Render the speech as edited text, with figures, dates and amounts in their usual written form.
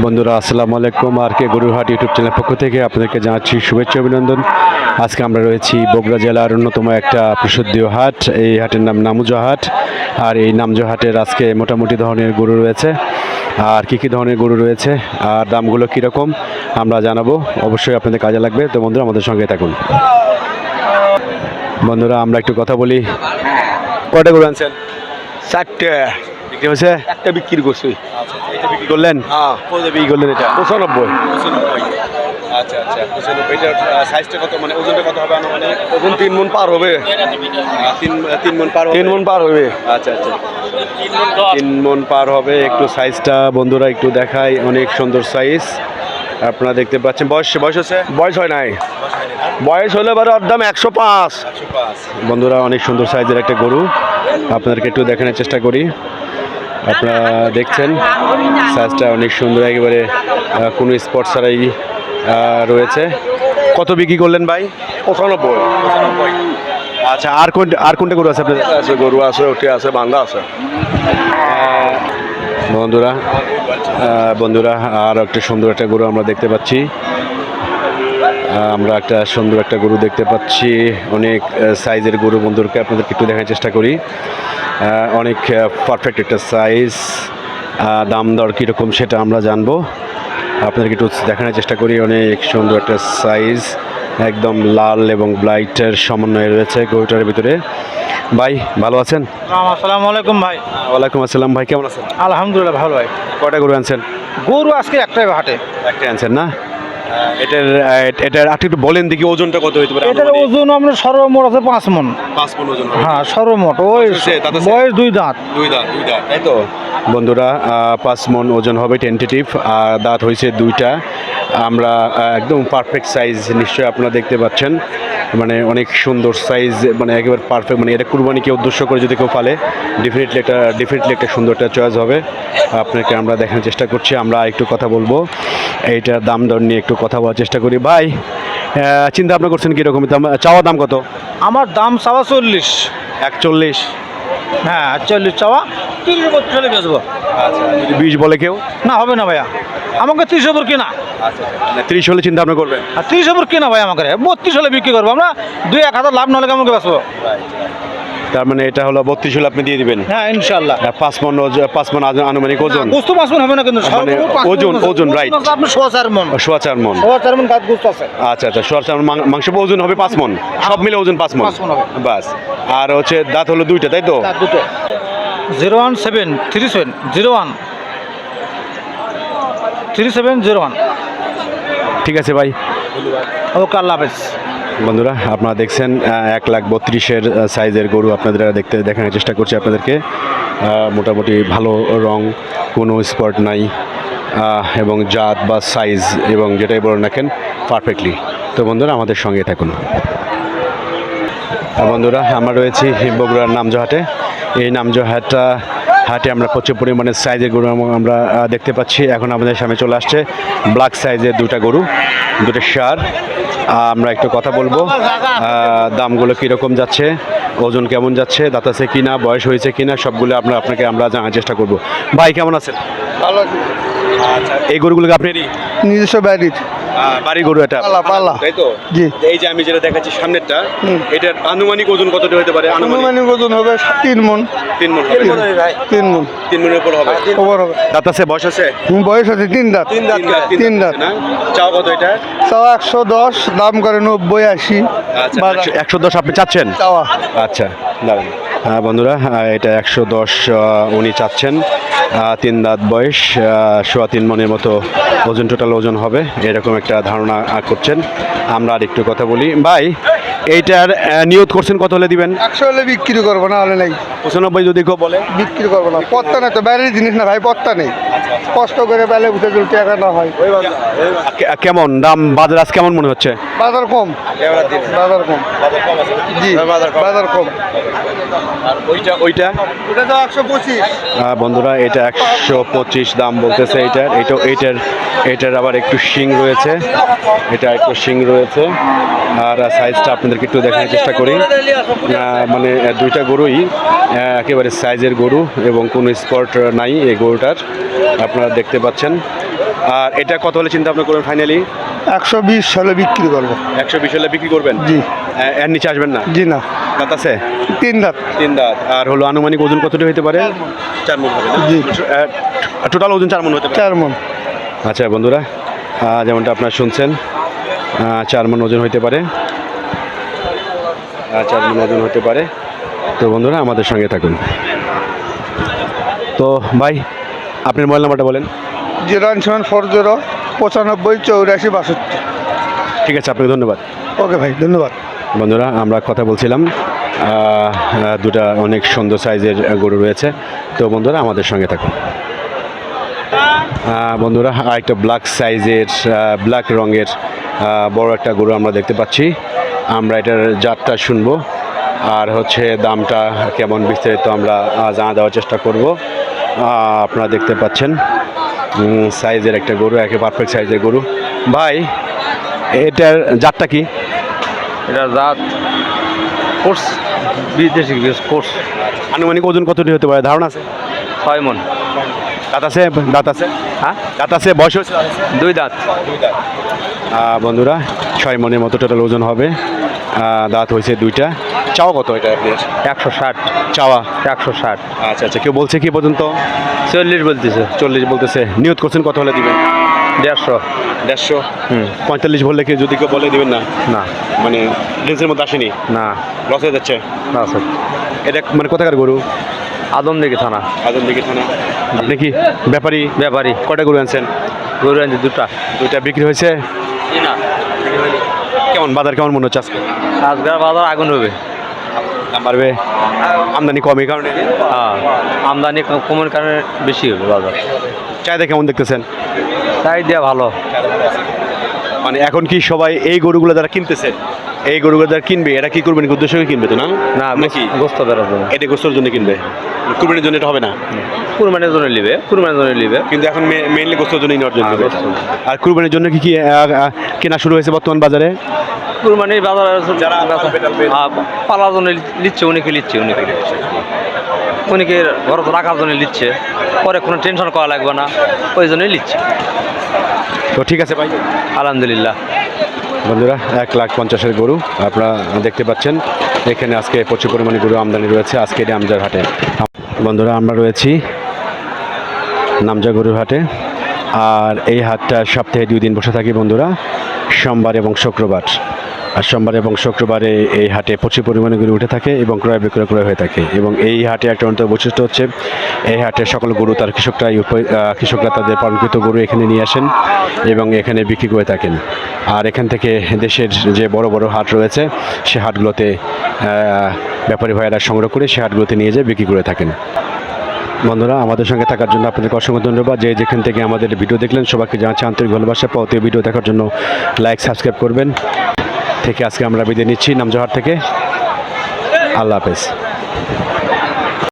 বন্ধুরা আসসালামু আলাইকুম। আর কে গরুরহাট ইউটিউব চ্যানেলের পক্ষ থেকে আপনাদেরকে জানাচ্ছি শুভেচ্ছা অভিনন্দন। আজকে আমরা রয়েছি বগুড়া জেলার অন্যতম একটা প্রসিদ্ধ হাট। এই হাটের নাম নামুজা হাট। আর এই নামজা হাটের আজকে মোটামুটি ধরনের গরু রয়েছে। আর কী কী ধরনের গরু রয়েছে আর দামগুলো কীরকম আমরা জানাবো, অবশ্যই আপনাদের কাজে লাগবে। তো বন্ধুরা আমাদের সঙ্গে থাকুন। বন্ধুরা আমরা একটু কথা বলি। কয়টা গরু আনছেন? 4টে। বিক্রি হয়েছে? একটা বিক্রি করছি। এটা বিক্রি করলেন? হ্যাঁ, কত বিক্রি করলেন এটা? 95। আচ্ছা আচ্ছা, 95। এটার সাইজটা কত, মানে ওজনটা কত হবে আনুমানিক? ওজন 3 মণ পার হবে। 3 মণ পার হবে? 3 মণ পার হবে। আচ্ছা আচ্ছা, 3 মণ পার হবে। একটু সাইজটা বন্ধুরা একটু দেখাই, অনেক সুন্দর সাইজ আপনারা দেখতে পাচ্ছেন। বয়স হচ্ছে? বয়স হয় নাই। বয়স হলে এবার ওর দাম 105। বন্ধুরা অনেক সুন্দর সাইজের একটা গরু, আপনাদেরকে একটু দেখানোর চেষ্টা করি। আপনারা দেখছেন সাইজটা অনেক সুন্দর, একেবারে কোনো স্পট ছাড়াই রয়েছে। কত বিক্রি করলেন ভাই? 95। আচ্ছা, আর কোনটা গরু আছে আপনাদের? আছে, গরু আছে, ওটি আছে, বান্ধা আছে। বন্ধুরা আর একটা সুন্দর একটা গরু আমরা দেখতে পাচ্ছি। আমরা একটা সুন্দর একটা গরু দেখতে পাচ্ছি, অনেক সাইজের গরু। বন্ধুকে আপনাদেরকে একটু দেখার চেষ্টা করি। অনেক পারফেক্ট একটা সাইজ। দাম দর কীরকম সেটা আমরা জানবো, আপনাদেরকে একটু দেখানোর চেষ্টা করি। অনেক সুন্দর একটা সাইজ, একদম লাল এবং ব্লাইটের সমন্বয় রয়েছে গরুটার ভিতরে। ভাই ভালো আছেন? আসসালামু আলাইকুম ভাই। ওয়ালাইকুম আসসালাম। ভাই কেমন আছেন? আলহামদুলিল্লাহ ভালো ভাই। কয়টা গরু আনছেন? গরু আজকে একটাই হাটে। একটা আনছেন না? এটার একটু বলেন দেখি ওজনটা কত হতে পারে? এটার ওজন আপনার সর্বমোট আছে 5 মণ। 5 মণ ওজন হবে। হ্যাঁ সর্বমোট। ওই বয়স 2 দাঁত। দুই দাঁত তাই তো বন্ধুরা? 5 মণ ওজন হবে টেন্টেটিভ। আর দাঁত হয়েছে 2টা। আমরা একদম পারফেক্ট সাইজ, নিশ্চয়ই আপনারা দেখতে পাচ্ছেন। মানে অনেক সুন্দর সাইজ, মানে একেবারে পারফেক্ট। মানে এটা কুরবানিকে উদ্দেশ্য করে যদি কেউ পালে ডেফিনেটলি একটা সুন্দর একটা চয়েস হবে। আপনাকে আমরা দেখানোর চেষ্টা করছি। আমরা একটু কথা বলবো, এইটার দাম দর নিয়ে একটু কথা বলার চেষ্টা করি। ভাই চিন্তা ভাবনা করছেন কীরকম দাম? চাওয়া দাম কত? আমার দাম চাওয়া 40। 41? হ্যাঁ 40 চাওয়া। 30 চলে বেচবো। আচ্ছা, যদি 20 বলে কেউ? না হবে না ভাইয়া, আমাকে 30 উপর কেনা। আচ্ছা, 30 হলে চিন্তা ভাবনা করবেন? আর 30 উপর কেনা ভাই, আমাকে 32 হলে বিক্রি করবো। আমরা 2-1 হাজার লাভ নাহলে আমাকে বেচবো। তার মানে এটা হলো 32 হলে আপনি দিয়ে দিবেন? হ্যাঁ ইনশাল্লাহ। 5 মণ আনুমানিক ওজন? গোস্ত 5 মণ হবে না কিন্তু মানে ওজন রাইট। আপনি 4.5 মণ। 4.5 মণ। 4.5 মণ কাজ গোস্ত আছে। আচ্ছা আচ্ছা, 4.5 মণ মাংস ওজন হবে 5 মণ, সব মিলে ওজন 5 মণ 5 মণ হবে বাস। আর হচ্ছে দাঁত হলো 2টা তাই তো? তার দুটো। 0173701 ঠিক আছে ভাই, ওকে, আল্লাহ হাফেজ। বন্ধুরা আপনারা দেখছেন 1,32,000 সাইজের গরু আপনাদের দেখানোর চেষ্টা করছি আপনাদেরকে। মোটামুটি ভালো রং, কোনো স্পট নাই, এবং জাত বা সাইজ এবং যেটাই বলেন না কেন পারফেক্টলি। তো বন্ধুরা আমাদের সঙ্গে থাকুন। বন্ধুরা আমরা রয়েছি বগুড়ার নামজা হাটে। এই নামজা হাটে আমরা প্রচুর পরিমাণে সাইজের গরু আমরা দেখতে পাচ্ছি। এখন আমাদের সামনে চলে আসছে ব্ল্যাক সাইজের 2টা গরু, 2টা ষাঁড়। আমরা একটু কথা বলবো, দামগুলো কীরকম যাচ্ছে, ওজন কেমন যাচ্ছে, দাঁত আছে কিনা, বয়স হয়েছে কিনা, সবগুলো আপনাকে আমরা জানার চেষ্টা করব। ভাই কেমন আছেন? ভালো। আচ্ছা, এই গরুগুলোকে আপনারই নিজস্ব বাড়ির বাড়ি গরু? এটা পালা। তাই তো? জি। এই যে আমি যেটা দেখাচ্ছি সামনেরটা, এটার আনুমানিক ওজন কতটা হতে পারে? আনুমানিক ওজন হবে 3 মণ। 3 মণ হবে? 3 মণ। 3 মণের উপর হবে? খবর হবে। দাঁত আছে, বয়স আছে? বয়স আছে 3 দাঁত। 3 দাঁত। না? চাও কত এটা? চাওয়া 110, দাম করে 90-80। আচ্ছা, 110 আপনি চাচ্ছেন? চাওয়া। আচ্ছা দাঁড়ান। বন্ধুরা এটা 110 উনি চাচ্ছেন। 3 দাঁত বয়স, 3.25 মণের মতো ওজন, টোটাল ওজন হবে এরকম একটা ধারণা করছেন। আমরা আর একটু কথা বলি। ভাই এইটার নিয়ত করছেন কত হলে দিবেন? 100 হলে বিক্রি করবো, না হলে নাই। 95 যদি কেউ বলে? বিক্রি করবো না, পত্তা নাই তো, বাইরের জিনিস না ভাই, পত্তা নেই। কষ্ট করে পেলে উঠে যদি টাকা না হয়। কেমন দাম বাজার আজ কেমন মনে হচ্ছে? বাজার কম। বাজার কম। জি, বাজার কম। আর ওইটা ওটা তো 125। বন্ধুরা এটা 125 দাম বলতেছে। এটার আবার একটু শিং রয়েছে, এটা একটু শিং রয়েছে। আর সাইজটা আপনাদেরকে একটু দেখানোর চেষ্টা করি। মানে 2টা গরুই একেবারে সাইজের গরু এবং কোনো স্পট নাই এই গরুটার, আপনারা দেখতে পাচ্ছেন। আর এটা কত হলে চিন্তা ভাবনা করবেন ফাইনালি? 120 হলে বিক্রি করবো। 120 হলে বিক্রি করবেন? জি। এর নিচে আসবেন না? জি না। দাঁত আছে? 3 দাঁত। 3 দাঁত। আর হলো আনুমানিক ওজন কতটা হতে পারে? 4 মণ হবে না? জি। টোটাল ওজন 4 মণ হতে পারে? 4 মণ। আচ্ছা বন্ধুরা, যেমনটা আপনারা শুনছেন, 4 মণ ওজন হতে পারে। 4 মণ ওজন হতে পারে। তো বন্ধুরা আমাদের সঙ্গে থাকুন। তো ভাই আপনার মোবাইল নাম্বারটা বলেন। 01740 95 84 62। ঠিক আছে, আপনাকে ধন্যবাদ। ওকে ভাই, ধন্যবাদ। বন্ধুরা আমরা কথা বলছিলাম, দুটা অনেক সুন্দর সাইজের গরু রয়েছে। তো বন্ধুরা আমাদের সঙ্গে থাকুন। বন্ধুরা আরেকটা ব্ল্যাক সাইজের, ব্ল্যাক রঙের বড় একটা গরু আমরা দেখতে পাচ্ছি। আমরা এটার জাতটা শুনবো আর হচ্ছে দামটা কেমন বিস্তারিত আমরা জানা দেওয়ার চেষ্টা করব। আপনারা দেখতে পাচ্ছেন সাইজের একটা গরু, একে পারফেক্ট সাইজের গরু। ভাই এটার জাতটা কি? এটা জাত কোর্স, বিদেশি কোর্স। আনুমানিক ওজন কতটি হতে পারে ধারণা আছে? 6 মণ। দাঁত আছে? দাঁত আছে? হ্যাঁ, দাঁত আছে? বয়স হয়েছে? 2 দাঁত। বন্ধুরা 6 মণের মতো টোটাল ওজন হবে। দাঁত হয়েছে 2টা। চাওয়া কত এটা? 160। চাওয়া 160। আচ্ছা আচ্ছা, কেউ বলছে কি পর্যন্ত? 40 বলতেছে। 40 বলতেছে। নিয়ত করছেন কত হলে দিবেন? 150। 150? 45 বললে কি যদি কেউ বলে দিবেন না? না মানে রেঞ্জের মধ্যে আসেনি? না, লস হয়ে যাচ্ছে? আছে। এটা মানে কোথাকার গরু? আদমদিঘি থানা। আদমদিঘি থানা। আপনি কি ব্যাপারী? ব্যাপারী। কয়টা গরু আনছেন? গরু আনছি 2টা। 2টা বিক্রি হয়েছে? না, কেমন বাজার কেমন মনে হচ্ছে আজকে? আজকের বাজার আগুন হবে। দাম বাড়বে? আমদানি কম এই কারণে? হ্যাঁ, আমদানি কমের কারণে বেশি হবে বাজার। চাহিদা কেমন দেখতেছেন? তাই দিয়া ভালো। মানে এখন কি সবাই এই গরুগুলো যারা কিনতেছে, এই গরুগুলো যারা কিনবে এরা কি করবেন? উদ্দেশ্য কিনবে তো না? না, নাকি গোস্ত বেরোর জন্য। এটা গোস্তর জন্য কিনবে? কুরবানির জন্য এটা হবে না? কুরবানির জন্য নিবে, কুরবানির জন্য নিবে। কিন্তু এখন মেইনলি গোস্তর জন্য নেওয়ার জন্য। হ্যাঁ, গোস্ত। আর কুরবানির জন্য কি কি কেনা শুরু হয়েছে বর্তমান বাজারে? কুরবানির বাজার যারা পালবে টালবে। পালার জন্য লিচ্ছে, অনেকে লিচ্ছে, অনেকে ঘর রাখার জন্য লিচ্ছে। পরে কোনো টেনশন করা লাগবে না, ওই জন্যই লিচ্ছে। তো ঠিক আছে ভাই, আলহামদুলিল্লাহ। বন্ধুরা 1,50,000 গরু আপনারা দেখতে পাচ্ছেন। এখানে আজকে প্রচুর পরিমাণে গরু আমদানি রয়েছে আজকে এই নামজার হাটে। বন্ধুরা আমরা রয়েছি নামজা গরুর হাটে। আর এই হাটটা সপ্তাহে 2 দিন বসে থাকি বন্ধুরা, সোমবার এবং শুক্রবার। আর সোমবার এবং শুক্রবারে এই হাটে প্রচুর পরিমাণে গরু উঠে থাকে এবং ক্রয় বিক্রয় হয়ে থাকে। এবং এই হাটে একটা অন্যতম বৈশিষ্ট্য হচ্ছে এই হাটে সকল গরু তার কৃষকরা তাদের পালনকৃত গরু এখানে নিয়ে আসেন এবং এখানে বিক্রি করে থাকেন। আর এখান থেকে দেশের যে বড় বড় হাট রয়েছে সে হাটগুলোতে ব্যাপারী ভাইয়েরা সংগ্রহ করে সে হাটগুলোতে নিয়ে যেয়ে বিক্রি করে থাকেন। বন্ধুরা আমাদের সঙ্গে থাকার জন্য আপনাদেরকে অসংখ্য ধন্যবাদ। যে যেখান থেকে আমাদের ভিডিও দেখলেন সবাইকে জানাচ্ছি আন্তরিক ভালোবাসা। পরবর্তী ভিডিও দেখার জন্য লাইক সাবস্ক্রাইব করবেন। থেকে আজকে আমরা বিদায় নিচ্ছি নামজোহার থেকে। আল্লাহ হাফেজ।